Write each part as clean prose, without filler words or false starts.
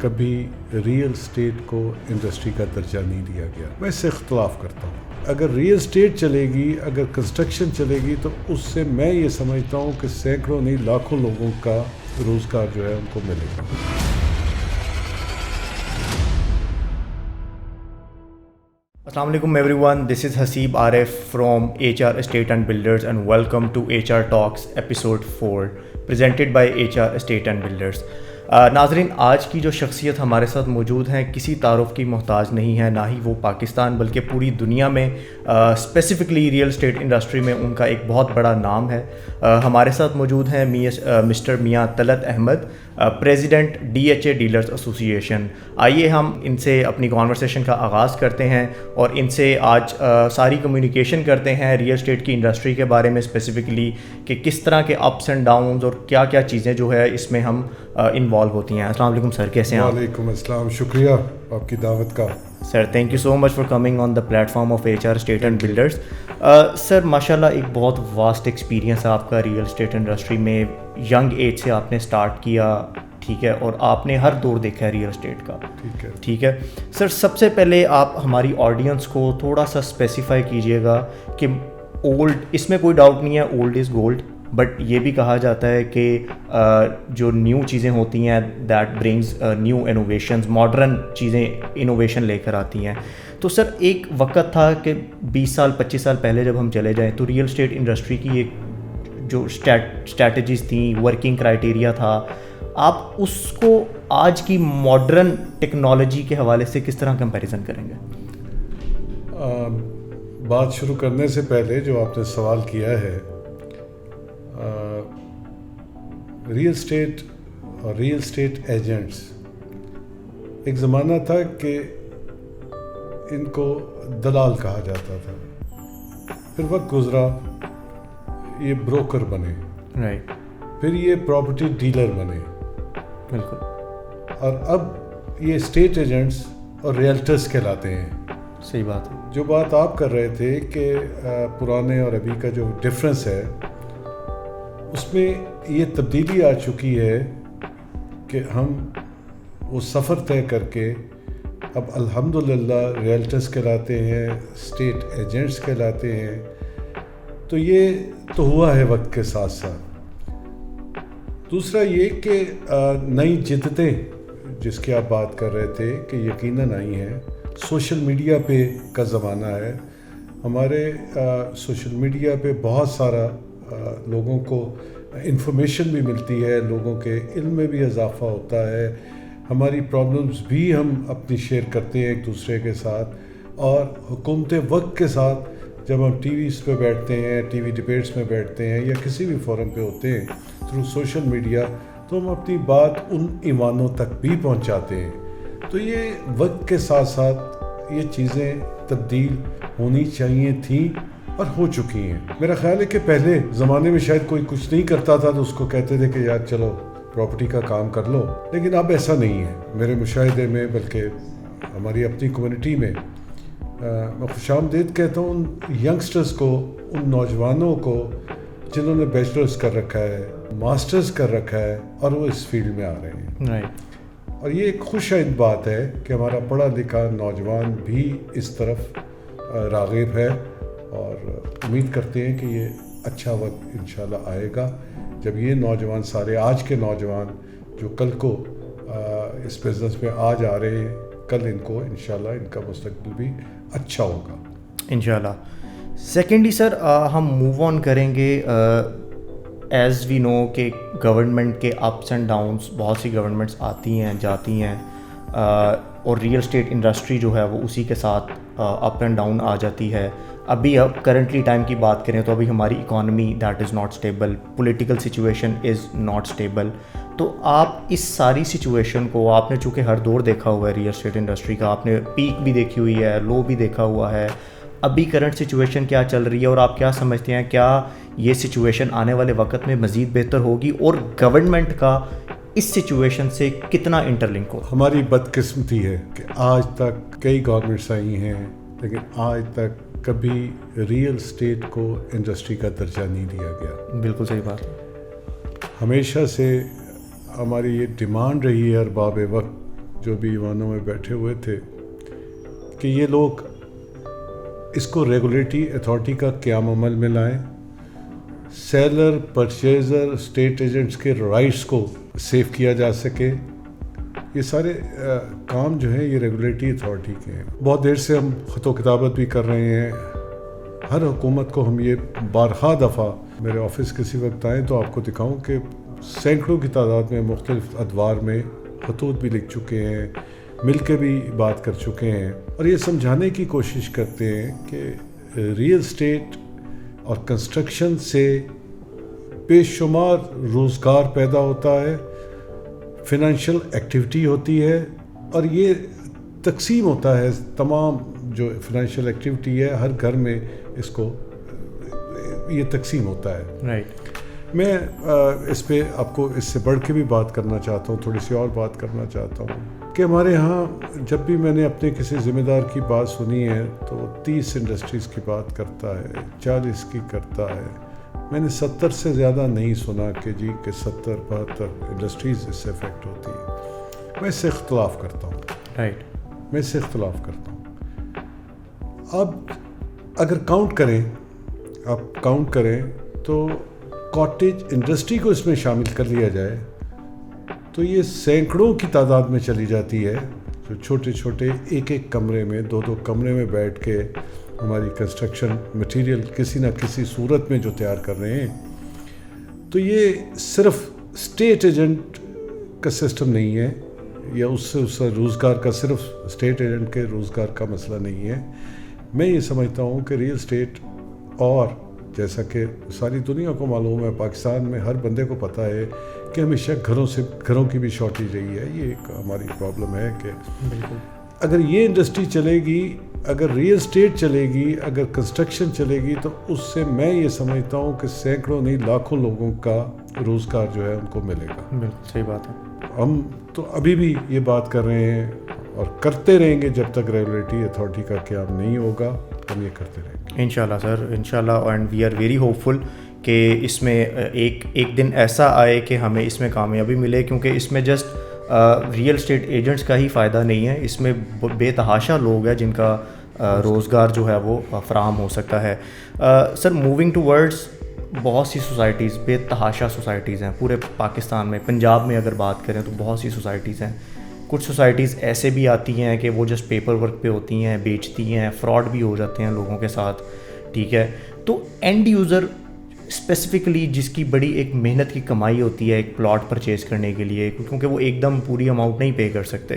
کبھی real estate کو industry کا درجہ نہیں دیا گیا. میں اس سے اختلاف کرتا ہوں. اگر ریئل اسٹیٹ چلے گی، اگر کنسٹرکشن چلے گی، تو اس سے میں یہ سمجھتا ہوں کہ سینکڑوں نہیں لاکھوں لوگوں کا روزگار جو ہے ان کو ملے گا. السلام علیکم every one, this is Haseeb Arif from HR Estate and Builders and welcome to HR Talks episode 4 presented by HR Estate and Builders. ناظرین، آج کی جو شخصیت ہمارے ساتھ موجود ہیں کسی تعارف کی محتاج نہیں ہے، نہ ہی وہ پاکستان بلکہ پوری دنیا میں اسپیسیفکلی ریئل اسٹیٹ انڈسٹری میں ان کا ایک بہت بڑا نام ہے. ہمارے ساتھ موجود ہیں mister Mian Talat Ahmed, president DHA dealers association. آئیے ہم ان سے اپنی کانورسیشن کا آغاز کرتے ہیں اور ان سے آج ساری کمیونیکیشن کرتے ہیں ریئل اسٹیٹ کی انڈسٹری کے بارے میں اسپیسیفکلی، کہ کس طرح کے اپس اینڈ ڈاؤنز اور کیا کیا چیزیں جو ہے اس میں ہم انوالو ہوتی ہیں. السلام علیکم سر، کیسے ہیں آپ؟ وعلیکم السلام، شکریہ آپ کی دعوت کا. Sir thank you so much for coming on the platform of HR estate and builders. Sir ماشاء اللہ ایک بہت واسٹ ایکسپیرینس ہے آپ کا ریئل اسٹیٹ انڈسٹری میں. ینگ ایج سے آپ نے اسٹارٹ کیا، ٹھیک ہے، اور آپ نے ہر دور دیکھا ہے ریئل اسٹیٹ کا. ٹھیک ہے سر، سب سے پہلے آپ ہماری آڈینس کو تھوڑا سا اسپیسیفائی کیجیے گا کہ اولڈ، اس میں کوئی ڈاؤٹ نہیں ہے اولڈ از گولڈ، بٹ یہ بھی کہا جاتا ہے کہ جو نیو چیزیں ہوتی ہیں that brings new innovations, modern چیزیں انوویشن لے کر آتی ہیں. تو سر ایک وقت تھا کہ 20 سال 25 سال پہلے جب ہم چلے جائیں تو ریئل اسٹیٹ انڈسٹری کی ایک جو اسٹریٹجیز تھیں، ورکنگ کرائٹیریا تھا، آپ اس کو آج کی ماڈرن ٹیکنالوجی کے حوالے سے کس طرح کمپیریزن کریں گے؟ بات شروع کرنے سے پہلے جو آپ نے سوال کیا ہے، ریئل اسٹیٹ اور ریئل اسٹیٹ ایجنٹس، ایک زمانہ تھا کہ ان کو دلال کہا جاتا تھا، پھر وقت گزرا یہ بروکر بنے، رائٹ، پھر یہ پراپرٹی ڈیلر بنے، بالکل، اور اب یہ اسٹیٹ ایجنٹس اور ریئلٹرس کہلاتے ہیں. صحیح بات ہے. جو بات آپ کر رہے تھے کہ پرانے اور ابھی کا جو ڈفرینس ہے، اس میں یہ تبدیلی آ چکی ہے کہ ہم وہ سفر طے کر کے اب الحمدللہ ریئلٹرس کہلاتے ہیں، اسٹیٹ ایجنٹس کہلاتے ہیں. تو یہ تو ہوا ہے وقت کے ساتھ ساتھ. دوسرا یہ کہ نئی جدتیں جس کی آپ بات کر رہے تھے کہ یقیناً آئی ہیں. سوشل میڈیا پہ کا زمانہ ہے. ہمارے سوشل میڈیا پہ بہت سارا لوگوں کو انفارمیشن بھی ملتی ہے، لوگوں کے علم میں بھی اضافہ ہوتا ہے، ہماری پرابلمز بھی ہم اپنی شیئر کرتے ہیں ایک دوسرے کے ساتھ. اور حکومت وقت کے ساتھ جب ہم ٹی ویز پہ بیٹھتے ہیں، ٹی وی ڈبیٹس میں بیٹھتے ہیں یا کسی بھی فورم پہ ہوتے ہیں تھرو سوشل میڈیا، تو ہم اپنی بات ان ایوانوں تک بھی پہنچاتے ہیں. تو یہ وقت کے ساتھ ساتھ یہ چیزیں تبدیل ہونی چاہیے تھیں اور ہو چکی ہیں. میرا خیال ہے کہ پہلے زمانے میں شاید کوئی کچھ نہیں کرتا تھا تو اس کو کہتے تھے کہ یار چلو پراپرٹی کا کام کر لو، لیکن اب ایسا نہیں ہے میرے مشاہدے میں، بلکہ ہماری اپنی کمیونٹی میں. میں خوش آمدید کہتا ہوں ان ینگسٹرز کو، ان نوجوانوں کو جنہوں نے بیچلرز کر رکھا ہے، ماسٹرز کر رکھا ہے اور وہ اس فیلڈ میں آ رہے ہیں. رائٹ. اور یہ ایک خوش آئند بات ہے کہ ہمارا پڑھا لکھا نوجوان بھی اس طرف راغب ہے، اور امید کرتے ہیں کہ یہ اچھا وقت انشاءاللہ آئے گا جب یہ نوجوان سارے، آج کے نوجوان جو کل کو اس بزنس میں آج آ رہے ہیں، کل ان کو انشاءاللہ ان کا مستقبل بھی اچھا ہوگا انشاءاللہ. سیکنڈلی سر، ہم موو آن کریں گے. ایز وی نو کہ گورنمنٹ کے اپس اینڈ ڈاؤنس، بہت سی گورنمنٹس آتی ہیں جاتی ہیں، اور ریئل اسٹیٹ انڈسٹری جو ہے وہ اسی کے ساتھ اپ اینڈ ڈاؤن آ جاتی ہے. ابھی اب کرنٹلی ٹائم کی بات کریں تو ابھی ہماری economy that is not stable, political situation is not stable. تو آپ اس ساری سچویشن کو، آپ نے چونکہ ہر دور دیکھا ہوا ہے ریئل اسٹیٹ انڈسٹری کا، آپ نے پیک بھی دیکھی ہوئی ہے، لو بھی دیکھا ہوا ہے، ابھی کرنٹ سچویشن کیا چل رہی ہے اور آپ کیا سمجھتے ہیں کیا یہ سچویشن آنے والے وقت میں مزید بہتر ہوگی اور گورنمنٹ کا اس سچویشن سے کتنا انٹر لنک ہو؟ ہماری بدقسمتی ہے کہ آج تک کئی گورنمنٹس آئی ہیں لیکن آج تک کبھی ریئل اسٹیٹ کو انڈسٹری کا درجہ نہیں دیا گیا. بالکل صحیح بات. ہمیشہ سے ہماری یہ ڈیمانڈ رہی ہے ارباب وقت جو بھی ایوانوں میں بیٹھے ہوئے تھے کہ یہ لوگ اس کو ریگولیٹری اتھارٹی کا قیام عمل میں لائیں, سیلر, پرچیزر, اسٹیٹ ایجنٹس کے رائٹس کو سیف کیا جا سکے. یہ سارے کام جو ہیں یہ ریگولیٹری اتھارٹی کے ہیں. بہت دیر سے ہم خط و کتابت بھی کر رہے ہیں. ہر حکومت کو ہم یہ بارہا دفعہ, میرے آفس کسی وقت آئیں تو آپ کو دکھاؤں کہ سینکڑوں کی تعداد میں مختلف ادوار میں خطوط بھی لکھ چکے ہیں, مل کے بھی بات کر چکے ہیں, اور یہ سمجھانے کی کوشش کرتے ہیں کہ ریئل اسٹیٹ اور کنسٹرکشن سے بے شمار روزگار پیدا ہوتا ہے, فنانشل ایکٹیویٹی ہوتی ہے, اور یہ تقسیم ہوتا ہے. تمام جو فنانشل ایکٹیویٹی ہے ہر گھر میں اس کو یہ تقسیم ہوتا ہے. رائٹ. میں اس پہ آپ کو اس سے بڑھ کے بھی بات کرنا چاہتا ہوں, تھوڑی سی اور بات کرنا چاہتا ہوں کہ ہمارے ہاں جب بھی میں نے اپنے کسی ذمہ دار کی بات سنی ہے تو وہ 30 انڈسٹریز کی بات کرتا ہے, 40 کی کرتا ہے. میں نے 70 سے زیادہ نہیں سنا کہ جی کہ 70-72 انڈسٹریز اس سے افیکٹ ہوتی ہے. میں اس سے اختلاف کرتا ہوں. رائٹ. میں اس سے اختلاف کرتا ہوں. اب اگر کاؤنٹ کریں تو کاٹیج انڈسٹری کو اس میں شامل کر لیا جائے تو یہ سینکڑوں کی تعداد میں چلی جاتی ہے, جو چھوٹے چھوٹے ایک کمرے میں 2 کمرے میں بیٹھ کے ہماری کنسٹرکشن مٹیریل کسی نہ کسی صورت میں جو تیار کر رہے ہیں. تو یہ صرف اسٹیٹ ایجنٹ کا سسٹم نہیں ہے, یا اس سے روزگار کا صرف اسٹیٹ ایجنٹ کے روزگار کا مسئلہ نہیں ہے. میں یہ سمجھتا ہوں کہ ریئل اسٹیٹ, اور جیسا کہ ساری دنیا کو معلوم ہے, پاکستان میں ہر بندے کو پتہ ہے کہ ہمیشہ گھروں کی بھی شارٹیج رہی ہے. یہ ایک ہماری پرابلم ہے کہ بالکل اگر یہ انڈسٹری چلے گی, اگر ریئل اسٹیٹ چلے گی, اگر کنسٹرکشن چلے گی, تو اس سے میں یہ سمجھتا ہوں کہ سینکڑوں نہیں لاکھوں لوگوں کا روزگار جو ہے ان کو ملے گا. بالکل صحیح بات ہے. ہم تو ابھی بھی یہ بات کر رہے ہیں اور کرتے رہیں گے جب تک ریگولیٹری اتھارٹی کا قیام نہیں ہوگا. ہم یہ کرتے رہیں گے انشاءاللہ سر, انشاءاللہ. And we are very hopeful کہ اس میں ایک دن ایسا آئے کہ ہمیں اس میں کامیابی ملے, کیونکہ اس میں جسٹ ریئل اسٹیٹ ایجنٹس کا ہی فائدہ نہیں ہے, اس میں بے تحاشا لوگ ہیں جن کا روزگار جو ہے وہ فراہم ہو سکتا ہے. سر موونگ ٹو ورڈس, بہت سی سوسائٹیز, بے تحاشا سوسائٹیز ہیں پورے پاکستان میں. پنجاب میں اگر بات کریں تو بہت سی سوسائٹیز ہیں. کچھ سوسائٹیز ایسے بھی آتی ہیں کہ وہ جسٹ پیپر ورک پہ ہوتی ہیں, بیچتی ہیں, فراڈ بھی ہو جاتے ہیں لوگوں کے ساتھ. ٹھیک ہے, تو اینڈ یوزر اسپیسیفکلی جس کی بڑی ایک محنت کی کمائی ہوتی ہے ایک پلاٹ پرچیز کرنے کے لیے, کیونکہ وہ ایک دم پوری اماؤنٹ نہیں پے کر سکتے,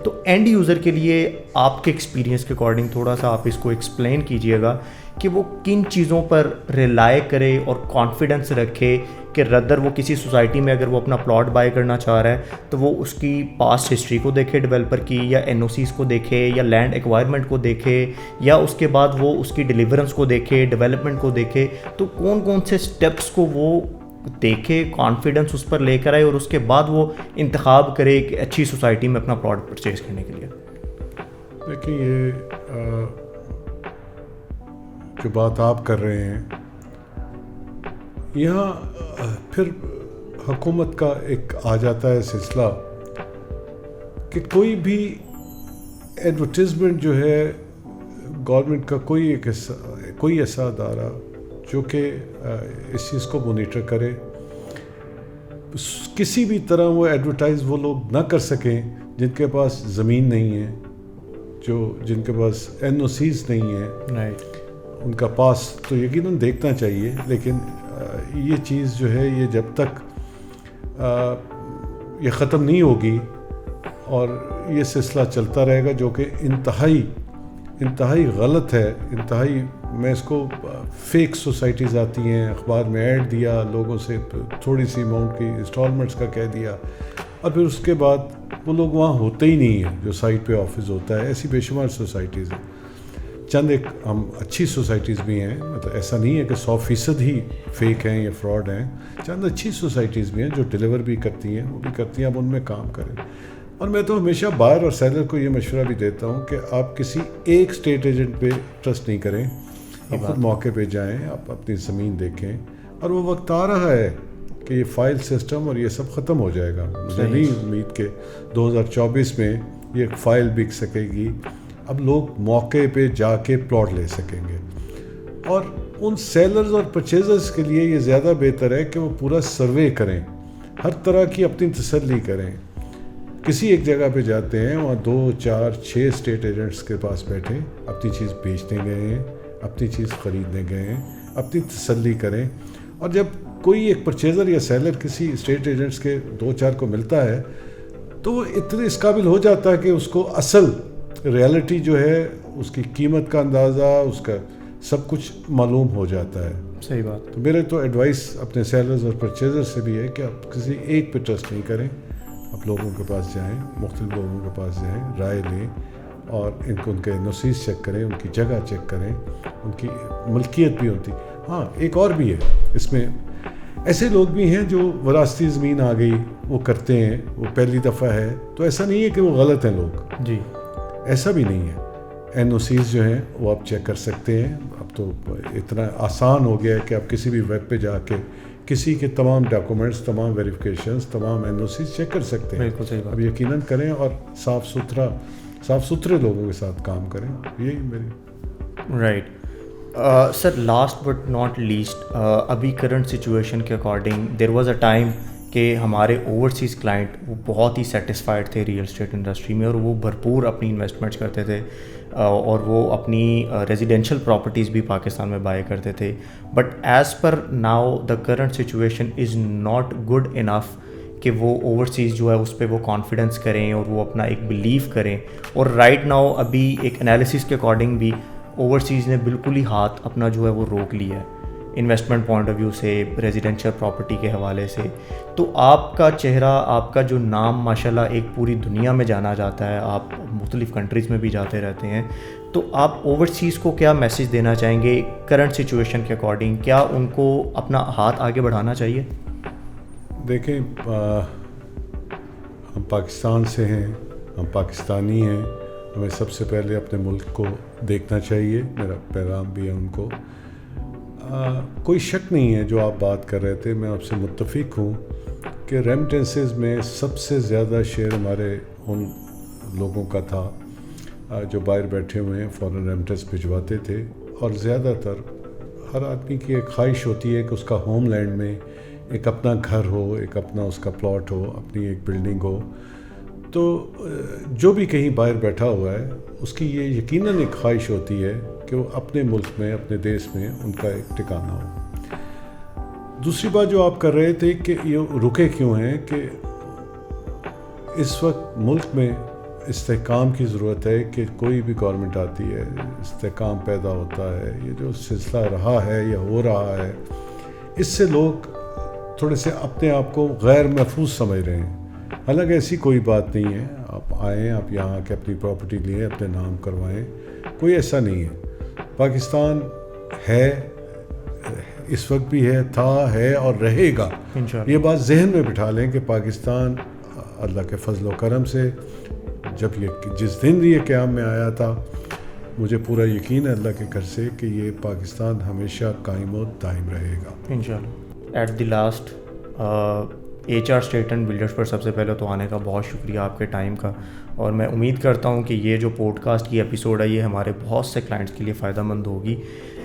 تو اینڈ یوزر کے لیے آپ کے ایکسپیرینس کے اکارڈنگ تھوڑا سا آپ اس کو ایکسپلین کیجیے گا کہ وہ کن چیزوں پر ریلائی کرے اور کانفیڈنس رکھے کہ ردر وہ کسی سوسائٹی میں اگر وہ اپنا پلاٹ بائی کرنا چاہ رہا ہے تو وہ اس کی پاسٹ ہسٹری کو دیکھے ڈیولپر کی, یا این او سیز کو دیکھے, یا لینڈ ایکوائرمنٹ کو دیکھے, یا اس کے بعد وہ اس کی ڈیلیورنس کو دیکھے, ڈیولپمنٹ کو دیکھے. تو کون سے اسٹیپس کو وہ دیکھے, کانفیڈنس اس پر لے کر آئے, اور اس کے بعد وہ انتخاب کرے کہ اچھی سوسائٹی میں اپنا پلاٹ پرچیز کرنے کے لیے. دیکھیں, یہ جو بات آپ کر رہے ہیں, یہاں پھر حکومت کا ایک آ جاتا ہے سلسلہ کہ کوئی بھی ایڈورٹیزمنٹ جو ہے گورنمنٹ کا کوئی ایسا ادارہ جو کہ اس چیز کو مانیٹر کرے, کسی بھی طرح وہ ایڈورٹائز وہ لوگ نہ کر سکیں جن کے پاس زمین نہیں ہے, جن کے پاس این او سیز نہیں ہے. رائٹ. ان کا پاس تو یقیناً دیکھنا چاہیے, لیکن یہ چیز جو ہے یہ جب تک یہ ختم نہیں ہوگی اور یہ سلسلہ چلتا رہے گا, جو کہ انتہائی غلط ہے. انتہائی, میں اس کو فیک سوسائٹیز آتی ہیں, اخبار میں ایڈ دیا, لوگوں سے تھوڑی سی اماؤنٹ کی انسٹالمنٹس کا کہہ دیا, اور پھر اس کے بعد وہ لوگ وہاں ہوتے ہی نہیں ہیں جو سائٹ پہ آفس ہوتا ہے. ایسی بے شمار سوسائٹیز ہیں. چند ایک ہم اچھی سوسائٹیز بھی ہیں, مطلب ایسا نہیں ہے کہ 100% ہی فیک ہیں یا فراڈ ہیں. چند اچھی سوسائٹیز بھی ہیں جو ڈیلیور بھی کرتی ہیں, وہ بھی کرتی ہیں, اب ان میں کام کریں. اور میں تو ہمیشہ بائر اور سیلر کو یہ مشورہ بھی دیتا ہوں کہ آپ کسی ایک اسٹیٹ ایجنٹ پہ ٹرسٹ نہیں کریں, آپ خود موقع پہ جائیں, آپ اپنی زمین دیکھیں, اور وہ وقت آ رہا ہے کہ یہ فائل سسٹم اور یہ سب ختم ہو جائے گا. مجھے نہیں امید کہ 2024 میں یہ فائل بک سکے گی. اب لوگ موقع پہ جا کے پلاٹ لے سکیں گے, اور ان سیلرز اور پرچیزرز کے لیے یہ زیادہ بہتر ہے کہ وہ پورا سروے کریں, ہر طرح کی اپنی تسلی کریں. کسی ایک جگہ پہ جاتے ہیں, وہاں 2 4 6 اسٹیٹ ایجنٹس کے پاس بیٹھے اپنی چیز بیچنے گئے ہیں, اپنی چیز خریدنے گئے ہیں, اپنی تسلی کریں. اور جب کوئی ایک پرچیزر یا سیلر کسی اسٹیٹ ایجنٹس کے 2 4 کو ملتا ہے تو وہ اتنے اس قابل ہو جاتا ہے کہ اس کو اصل ریالٹی جو ہے, اس کی قیمت کا اندازہ, اس کا سب کچھ معلوم ہو جاتا ہے. صحیح بات. تو میرے تو ایڈوائس اپنے سیلرز اور پرچیزر سے بھی ہے کہ آپ کسی ایک پہ ٹرسٹ نہیں کریں, آپ لوگوں کے پاس جائیں, مختلف لوگوں کے پاس جائیں, رائے لیں, اور ان کے نوسیز چیک کریں, ان کی جگہ چیک کریں, ان کی ملکیت بھی ہوتی. ہاں ایک اور بھی ہے اس میں, ایسے لوگ بھی ہیں جو وراثتی زمین آ گئی وہ کرتے ہیں, وہ پہلی دفعہ ہے, تو ایسا نہیں ہے کہ وہ غلط ہیں لوگ. جی ایسا بھی نہیں ہے. این او سیز جو ہیں وہ آپ چیک کر سکتے ہیں. اب تو اتنا آسان ہو گیا ہے کہ آپ کسی بھی ویب پہ جا کے کسی کے تمام ڈاکومنٹس, تمام ویریفیکیشنز, تمام این او سیز چیک کر سکتے ہیں. بالکل صحیح بات. اب یقیناً کریں اور صاف ستھرے لوگوں کے ساتھ کام کریں. یہی میری right. Sir last but not least, ابھی کرنٹ سچویشن کے according there was a time کہ ہمارے اوورسیز کلائنٹ وہ بہت ہی سیٹسفائڈ تھے ریئل اسٹیٹ انڈسٹری میں, اور وہ بھرپور اپنی انویسٹمنٹس کرتے تھے, اور وہ اپنی ریزیڈینشیل پراپرٹیز بھی پاکستان میں بائی کرتے تھے. But as per now the current situation is not good enough کہ وہ اوورسیز جو ہے اس پہ وہ کانفیڈنس کریں اور وہ اپنا ایک بلیو کریں. اور رائٹ ناؤ ابھی ایک انالیسس کے اکارڈنگ بھی اوورسیز نے بالکل ہی ہاتھ اپنا جو ہے وہ روک لیا ہے انویسٹمنٹ پوائنٹ آف ویو سے, ریزیڈینشیل پراپرٹی کے حوالے سے. تو آپ کا چہرہ, آپ کا جو نام ماشاءاللہ ایک پوری دنیا میں جانا جاتا ہے, آپ مختلف کنٹریز میں بھی جاتے رہتے ہیں, تو آپ اوورسیز کو کیا میسیج دینا چاہیں گے کرنٹ سچویشن کے اکارڈنگ؟ کیا ان کو اپنا ہاتھ آگے بڑھانا چاہیے؟ دیکھیں, ہم پاکستان سے ہیں, ہم پاکستانی ہیں, ہمیں سب سے پہلے اپنے ملک کو دیکھنا چاہیے. میرا پیغام بھی ہے ان کو. کوئی شک نہیں ہے جو آپ بات کر رہے تھے, میں آپ سے متفق ہوں کہ ریمیٹنسز میں سب سے زیادہ شیئر ہمارے ان لوگوں کا تھا جو باہر بیٹھے ہوئے ہیں, فورن ریمیٹنس بھجواتے تھے. اور زیادہ تر ہر آدمی کی ایک خواہش ہوتی ہے کہ اس کا ہوم لینڈ میں ایک اپنا گھر ہو, ایک اپنا اس کا پلاٹ ہو, اپنی ایک بلڈنگ ہو. تو جو بھی کہیں باہر بیٹھا ہوا ہے اس کی یہ یقیناً ایک خواہش ہوتی ہے کہ وہ اپنے ملک میں, اپنے دیش میں ان کا ایک ٹھکانہ ہو. دوسری بات جو آپ کر رہے تھے کہ یہ رکے کیوں ہیں, کہ اس وقت ملک میں استحکام کی ضرورت ہے کہ کوئی بھی گورنمنٹ آتی ہے استحکام پیدا ہوتا ہے. یہ جو سلسلہ رہا ہے یا ہو رہا ہے, اس سے لوگ تھوڑے سے اپنے آپ کو غیر محفوظ سمجھ رہے ہیں. حالانکہ ایسی کوئی بات نہیں ہے. آپ آئیں, آپ یہاں آ کے اپنی پراپرٹی لیں, اپنے نام کروائیں, کوئی ایسا نہیں ہے. پاکستان ہے, اس وقت بھی ہے, تھا, ہے اور رہے گا. یہ بات ذہن میں بٹھا لیں کہ پاکستان اللہ کے فضل و کرم سے جب جس دن یہ قیام میں آیا تھا, مجھے پورا یقین ہے اللہ کے گھر سے کہ یہ پاکستان ہمیشہ قائم و دائم رہے گا انشاءاللہ. At the last, H R estate and builders پر سب سے پہلے تو آنے کا بہت شکریہ آپ کے ٹائم کا, اور میں امید کرتا ہوں کہ یہ جو پوڈ کاسٹ کی ایپیسوڈ ہے یہ ہمارے بہت سے کلائنٹس کے لیے فائدہ مند ہوگی.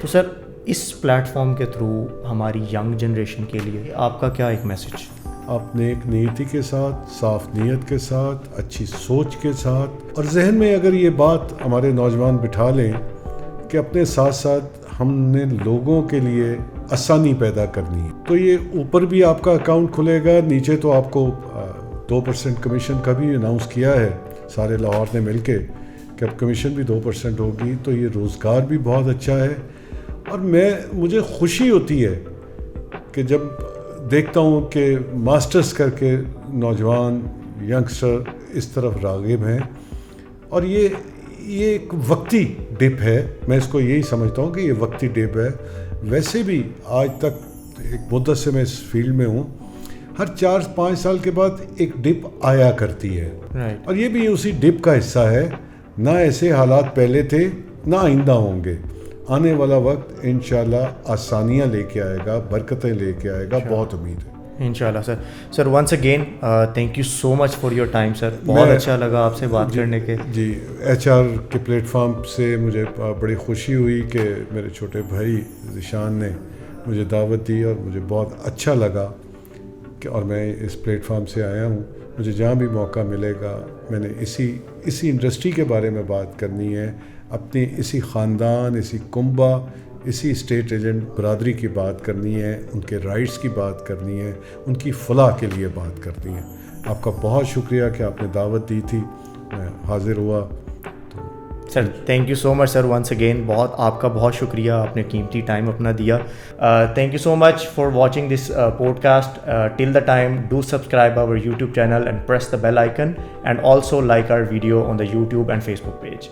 تو سر اس پلیٹ فارم کے تھرو ہماری ینگ جنریشن کے لیے آپ کا کیا ایک میسیج؟ آپ نیک نیتی کے ساتھ, صاف نیت کے ساتھ, اچھی سوچ کے ساتھ, اور ذہن میں اگر یہ بات ہمارے نوجوان بٹھا لیں کہ اپنے ساتھ ساتھ ہم نے لوگوں کے لیے آسانی پیدا کرنی ہے, تو یہ اوپر بھی آپ کا اکاؤنٹ کھلے گا, نیچے تو آپ کو 2% کمیشن کا بھی اناؤنس کیا ہے سارے لاہور نے مل کے کہ اب کمیشن بھی 2% ہوگی. تو یہ روزگار بھی بہت اچھا ہے. اور مجھے خوشی ہوتی ہے کہ جب دیکھتا ہوں کہ ماسٹرز کر کے نوجوان ینگسٹر اس طرف راغب ہیں. اور یہ ایک وقتی ڈپ ہے, میں اس کو یہی سمجھتا ہوں کہ یہ وقتی ڈپ ہے. ویسے بھی آج تک ایک مدت سے میں اس فیلڈ میں ہوں, ہر 4-5 سال کے بعد ایک ڈپ آیا کرتی ہے, اور یہ بھی اسی ڈپ کا حصہ ہے. نہ ایسے حالات پہلے تھے نہ آئندہ ہوں گے. آنے والا وقت انشاءاللہ آسانیاں لے کے آئے گا, برکتیں لے کے آئے گا, بہت امید ہے. انشاءاللہ sir. Sir once again thank you so much for your time sir. بہت اچھا لگا آپ سے بات کرنے کے. جی ایچ آر کے پلیٹ فارم سے مجھے بڑی خوشی ہوئی کہ میرے چھوٹے بھائی ذیشان نے مجھے دعوت دی اور مجھے بہت اچھا لگا کہ اور میں اس پلیٹ فارم سے آیا ہوں. مجھے جہاں بھی موقع ملے گا میں نے اسی انڈسٹری کے بارے میں بات کرنی ہے, اپنی اسی خاندان, اسی کنبہ, اسی اسٹیٹ ایجنٹ برادری کی بات کرنی ہے, ان کے رائٹس کی بات کرنی ہے, ان کی فلاح کے لیے بات کرنی ہے. آپ کا بہت شکریہ کہ آپ نے دعوت دی تھی, میں حاضر ہوا. Sir thank you so much sir once again. آپ کا بہت شکریہ, آپ نے قیمتی ٹائم اپنا دیا. Thank you so much for watching this podcast. Till the time do subscribe our YouTube channel and press the bell icon, and also like our video on the YouTube and Facebook page.